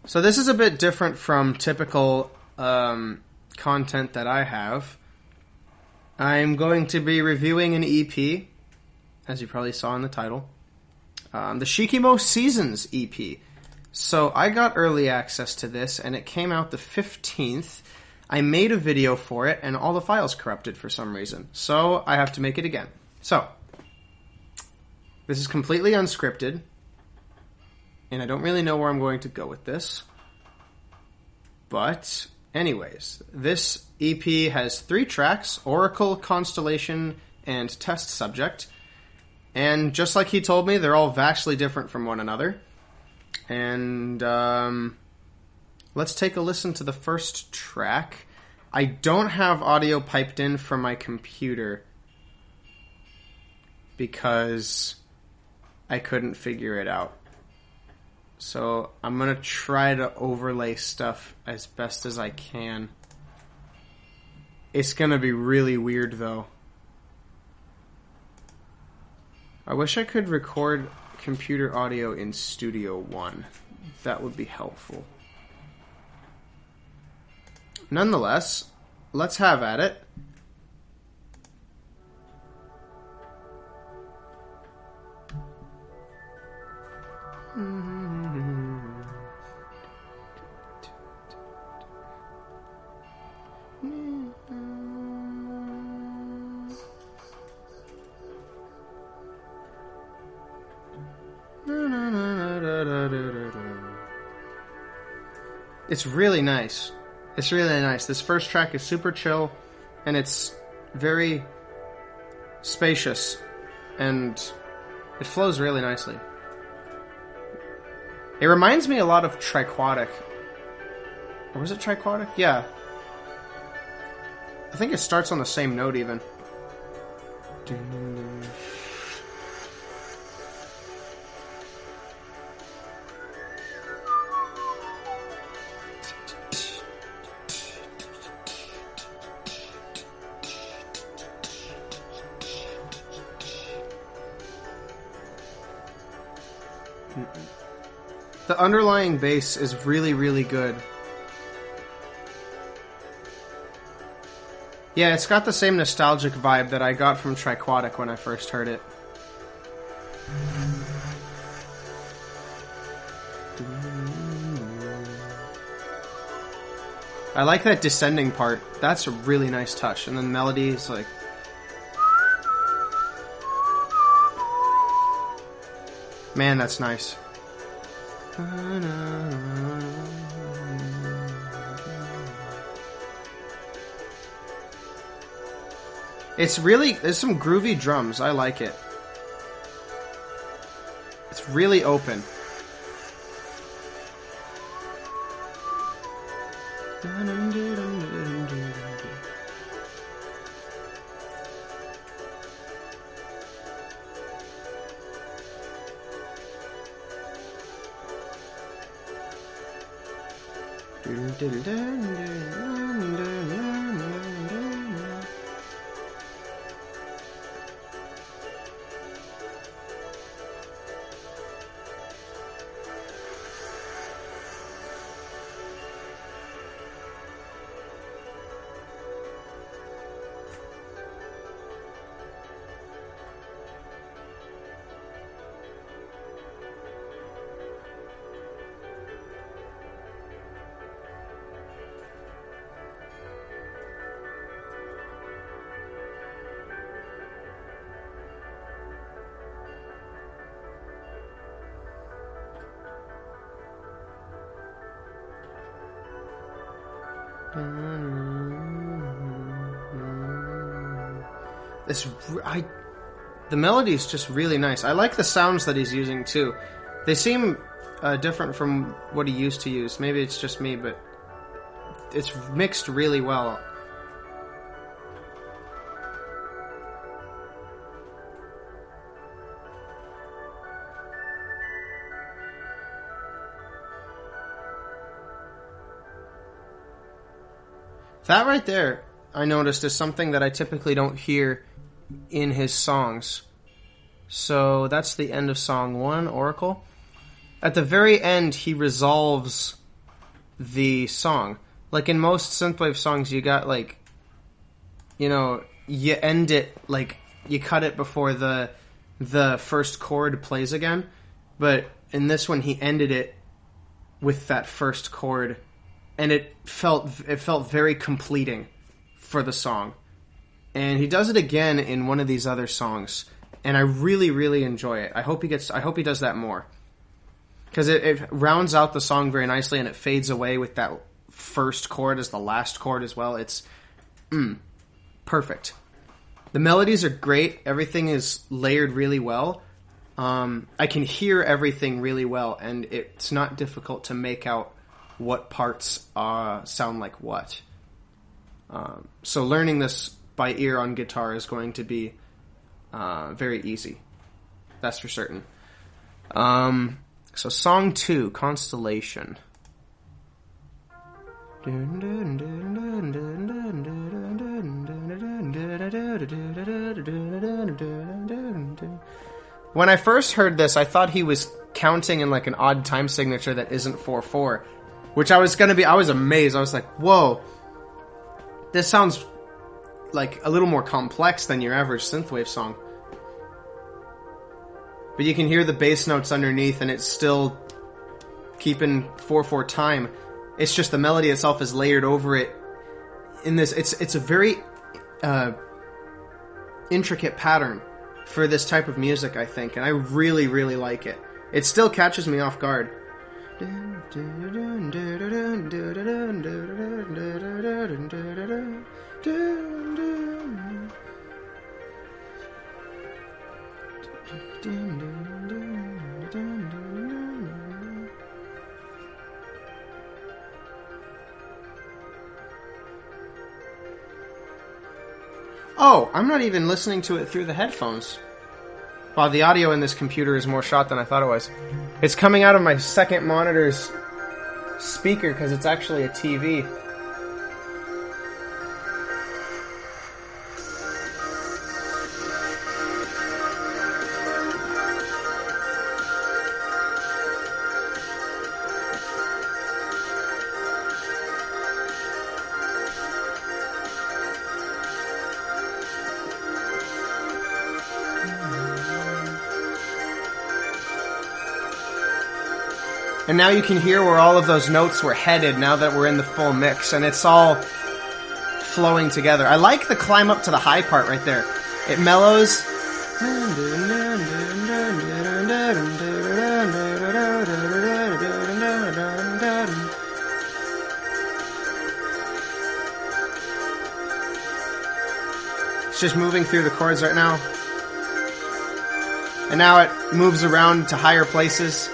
So this is a bit different from typical content that I have. I'm going to be reviewing an EP, as you probably saw in the title. The Shikimo Seasons EP. So I got early access to this, and it came out the 15th. I made a video for it, and all the files corrupted for some reason. So I have to make it again. So, this is completely unscripted, and I don't really know where I'm going to go with this. But, anyways, this EP has 3 tracks, Oracle, Constellation, and Test Subject. And just like he told me, they're all vastly different from one another. And let's take a listen to the first track. I don't have audio piped in from my computer because I couldn't figure it out. So I'm going to try to overlay stuff as best as I can. It's going to be really weird, though. I wish I could record computer audio in Studio One. That would be helpful. Nonetheless, let's have at it. It's really nice. It's really nice. This first track is super chill, and it's very spacious, and it flows really nicely. It reminds me a lot of Triquatic. Or was it Triquatic? Yeah. I think it starts on the same note, even. The underlying bass is really, really good. Yeah, it's got the same nostalgic vibe that I got from Triquatic when I first heard it. I like that descending part. That's a really nice touch. And then the melody is like... Man, that's nice. There's some groovy drums. I like it. It's really open. The melody is just really nice. I like the sounds that he's using too. They seem different from what he used to use. Maybe it's just me, but it's mixed really well. That right there, I noticed, is something that I typically don't hear in his songs. So that's the end of song 1, Oracle. At the very end, he resolves the song. Like in most synthwave songs, you got like, you know, you end it like you cut it before the first chord plays again, but in this one he ended it with that first chord, and it felt very completing for the song. And he does it again in one of these other songs, and I really, really enjoy it. I hope he does that more, because it rounds out the song very nicely, and it fades away with that first chord as the last chord as well. It's perfect. The melodies are great. Everything is layered really well. I can hear everything really well, and it's not difficult to make out what parts sound like what. So learning this by ear on guitar is going to be very easy. That's for certain. So song 2, Constellation. When I first heard this, I thought he was counting in like an odd time signature that isn't 4/4, which I was amazed. I was like, whoa, this sounds like a little more complex than your average synthwave song. But you can hear the bass notes underneath, and it's still keeping 4/4 time. It's just the melody itself is layered over it. In this, it's a very intricate pattern for this type of music, I think, and I really, really like it. It still catches me off guard. Oh, I'm not even listening to it through the headphones. Wow, the audio in this computer is more shot than I thought it was. It's coming out of my second monitor's speaker because it's actually a TV. And now you can hear where all of those notes were headed now that we're in the full mix, and it's all flowing together. I like the climb up to the high part right there. It mellows. It's just moving through the chords right now. And now it moves around to higher places.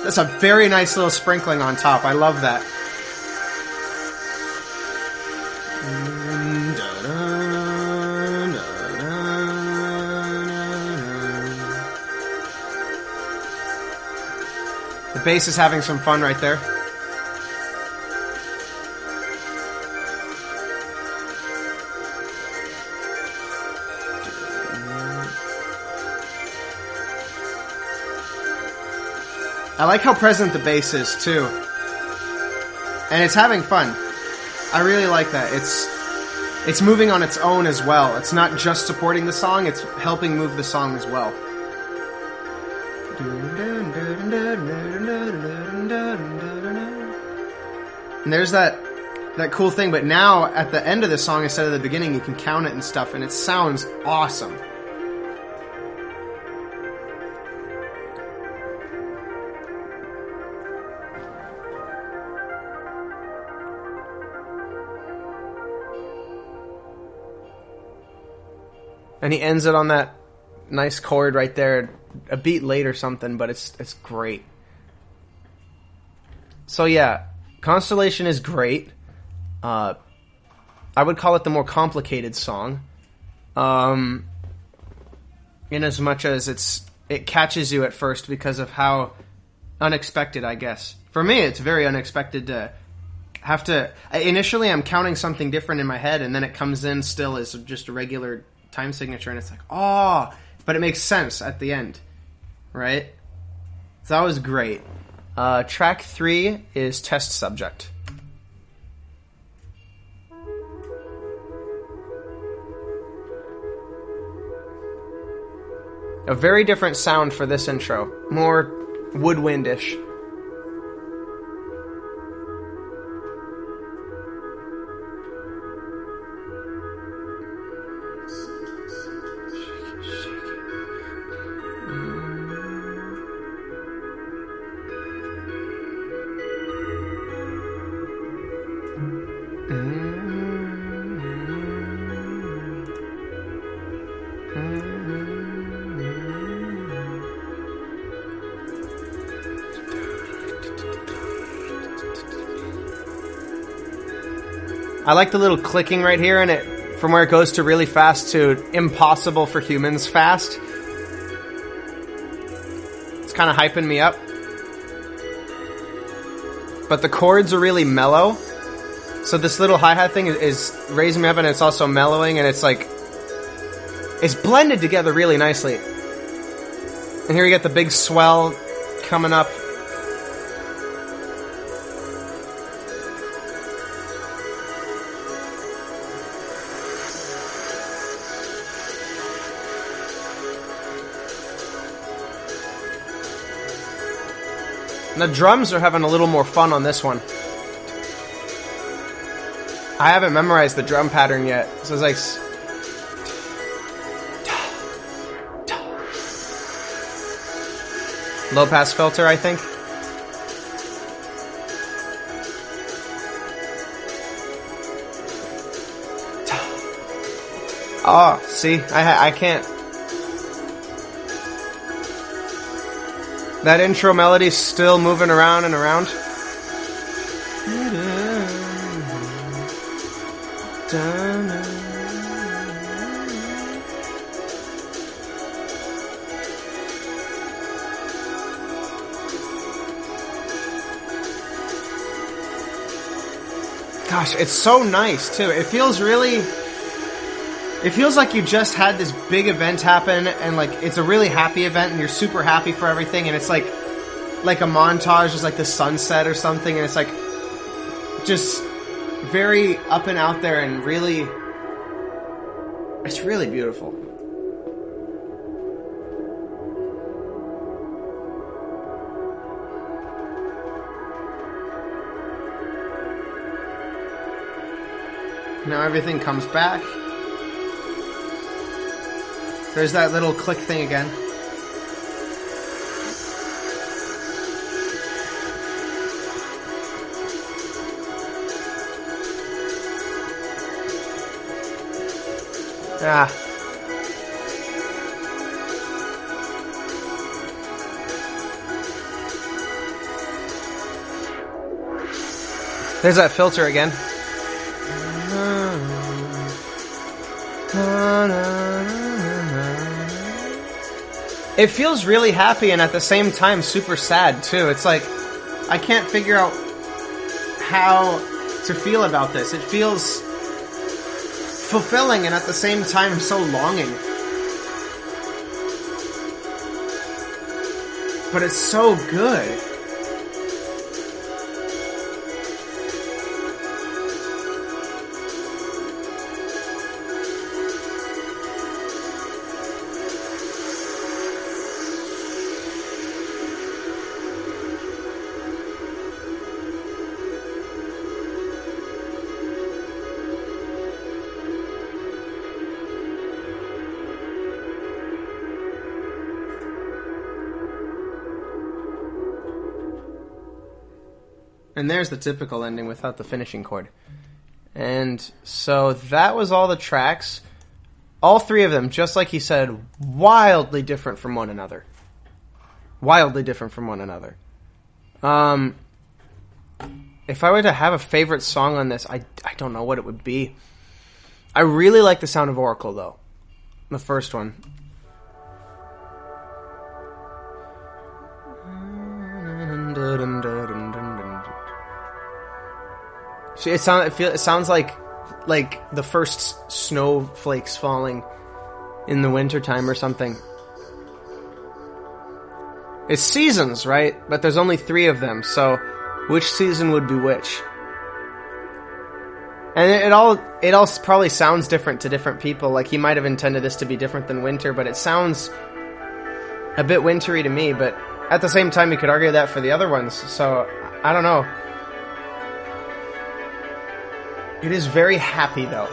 That's a very nice little sprinkling on top. I love that. The bass is having some fun right there. I like how present the bass is, too. And it's having fun. I really like that. It's moving on its own as well. It's not just supporting the song, it's helping move the song as well. And there's that cool thing, but now at the end of the song instead of the beginning, you can count it and stuff, and it sounds awesome. And he ends it on that nice chord right there, a beat late or something, but it's great. So yeah, Constellation is great. I would call it the more complicated song, in as much as it catches you at first because of how unexpected, I guess. For me, it's very unexpected to have to... Initially, I'm counting something different in my head, and then it comes in still as just a regular time signature, and it's like, oh, but it makes sense at the end, right? So that was great. Track 3 is Test Subject. A very different sound for this intro. More woodwindish. I like the little clicking right here, and it from where it goes to really fast to impossible for humans fast. It's kind of hyping me up. But the chords are really mellow. So this little hi-hat thing is raising me up, and it's also mellowing, and it's like... It's blended together really nicely. And here you get the big swell coming up. And the drums are having a little more fun on this one. I haven't memorized the drum pattern yet, so it's like... Low pass filter, I think. Oh, see? I can't... That intro melody's still moving around and around. Gosh, it's so nice, too. It feels really... It feels like you just had this big event happen, and like it's a really happy event, and you're super happy for everything, and it's like a montage, is like the sunset or something, and it's like just very up and out there, and really, it's really beautiful. Now everything comes back. There's that little click thing again. Ah. There's that filter again. It feels really happy and at the same time super sad too. It's like I can't figure out how to feel about this. It feels fulfilling and at the same time so longing. But it's so good. And there's the typical ending without the finishing chord. And so that was all the tracks. All three of them, just like he said, wildly different from one another. Wildly different from one another. If I were to have a favorite song on this, I don't know what it would be. I really like the sound of Oracle, though. The first one. It sounds like the first snowflakes falling in the wintertime or something. It's seasons, right? But there's only 3 of them, so which season would be which? And it all probably sounds different to different people. Like, he might have intended this to be different than winter, but it sounds a bit wintry to me. But at the same time, you could argue that for the other ones. So, I don't know. It is very happy, though.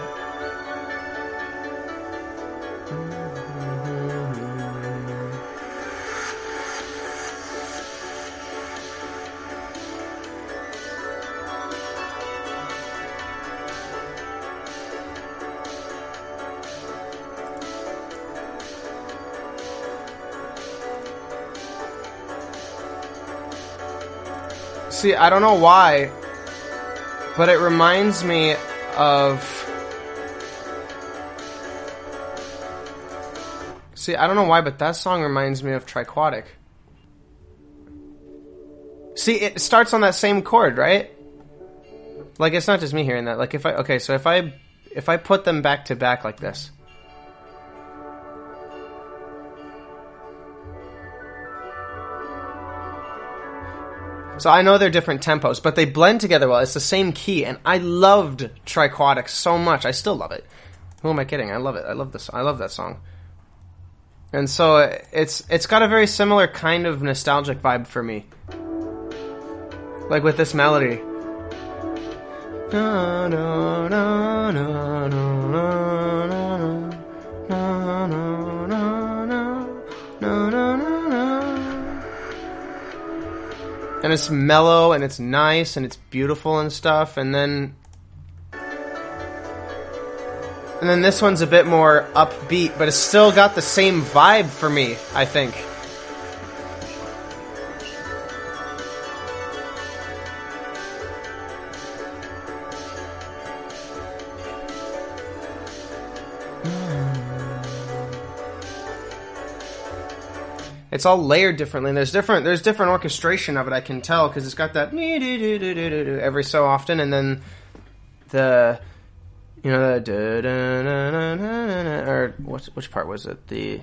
See, I don't know why, but it reminds me of... See, I don't know why, but that song reminds me of Triquatic. See, it starts on that same chord, right? Like, it's not just me hearing that. Like, if I put them back to back like this... So I know they're different tempos, but they blend together well. It's the same key, and I loved Triquatic so much. I still love it. Who am I kidding? I love it. I love this. I love that song. And so it's got a very similar kind of nostalgic vibe for me. Like with this melody. No, no, no, no, no, no, no, no, no, no, no, no, no. And it's mellow, and it's nice, and it's beautiful and stuff, and then this one's a bit more upbeat, but it's still got the same vibe for me, I think. It's all layered differently, and there's different orchestration of it, I can tell, because it's got that every so often, and then the, you know, the or which part was it? The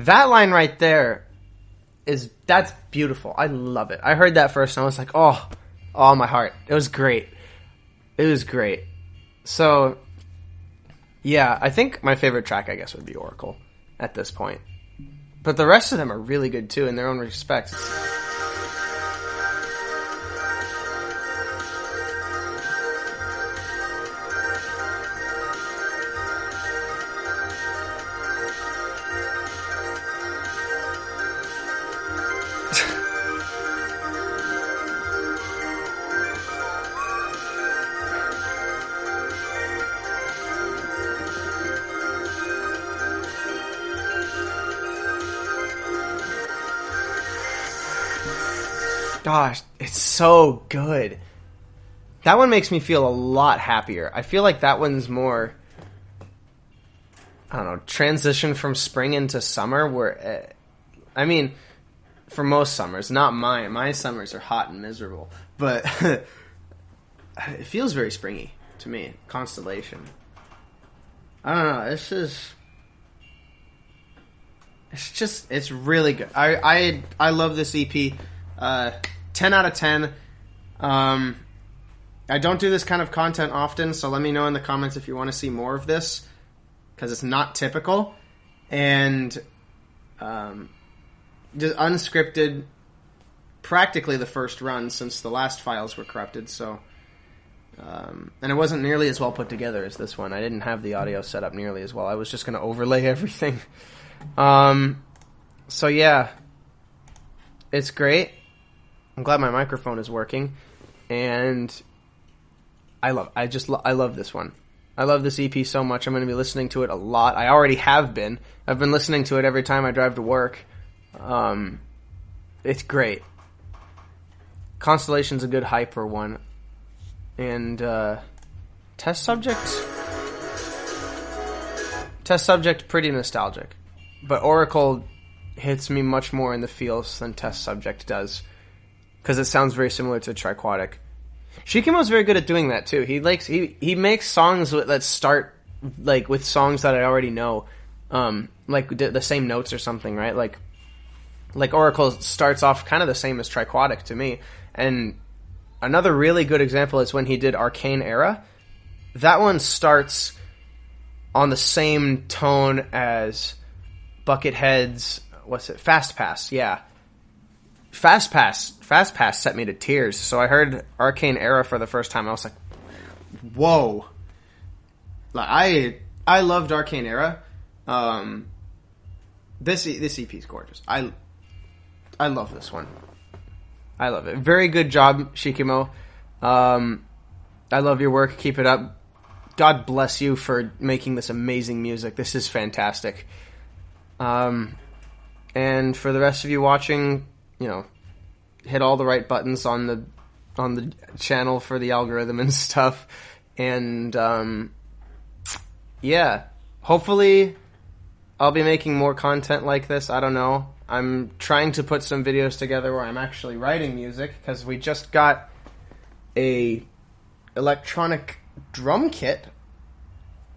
that line right there that's beautiful. I love it. I heard that first and I was like, oh, my heart. It was great. It was great. So, yeah, I think my favorite track, I guess, would be Oracle at this point. But the rest of them are really good, too, in their own respects. Gosh, it's so good. That one makes me feel a lot happier. I feel like that one's more, I don't know, transition from spring into summer, where, I mean, for most summers, not mine. My summers are hot and miserable. But it feels very springy to me. Constellation. I don't know. It's really good. I love this EP. 10 out of 10. I don't do this kind of content often, so let me know in the comments if you want to see more of this, because it's not typical. And just unscripted, practically the first run since the last files were corrupted, so... and it wasn't nearly as well put together as this one. I didn't have the audio set up nearly as well. I was just going to overlay everything. So yeah, it's great. I'm glad my microphone is working, and I love this one. I love this EP so much. I'm going to be listening to it a lot. I already have been. I've been listening to it every time I drive to work. It's great. Constellation's a good hyper one. And Test Subject, Test Subject, pretty nostalgic. But Oracle hits me much more in the feels than Test Subject does. Because it sounds very similar to Triquatic. Shikimo's very good at doing that, too. He makes songs that start, like, with songs that I already know. Like, the same notes or something, right? Like Oracle starts off kind of the same as Triquatic to me. And another really good example is when he did Arcane Era. That one starts on the same tone as Buckethead's, Fast Pass, yeah. Fast Pass set me to tears. So I heard Arcane Era for the first time. I was like, whoa. Like, I loved Arcane Era. This EP is gorgeous. I love this one. I love it. Very good job, Shikimo. I love your work. Keep it up. God bless you for making this amazing music. This is fantastic. And for the rest of you watching, hit all the right buttons on the channel for the algorithm and stuff. And yeah, hopefully I'll be making more content like this. I don't know. I'm trying to put some videos together where I'm actually writing music, because we just got a electronic drum kit,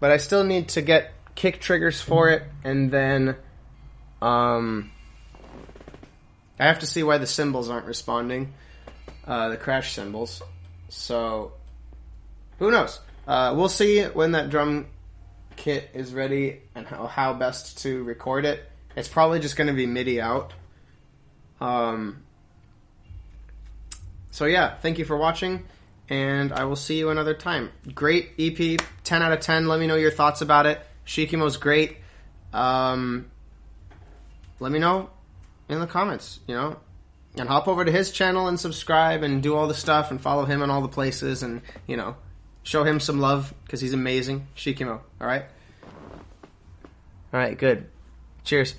but I still need to get kick triggers for it, and then I have to see why the cymbals aren't responding, the crash cymbals. So who knows? We'll see when that drum kit is ready and how best to record it. It's probably just going to be MIDI out. So yeah, thank you for watching, and I will see you another time. Great EP, 10 out of 10. Let me know your thoughts about it. Shikimo's great. Let me know in the comments, and hop over to his channel and subscribe and do all the stuff and follow him in all the places and, show him some love, because he's amazing. Shikimo, alright? Alright, good. Cheers.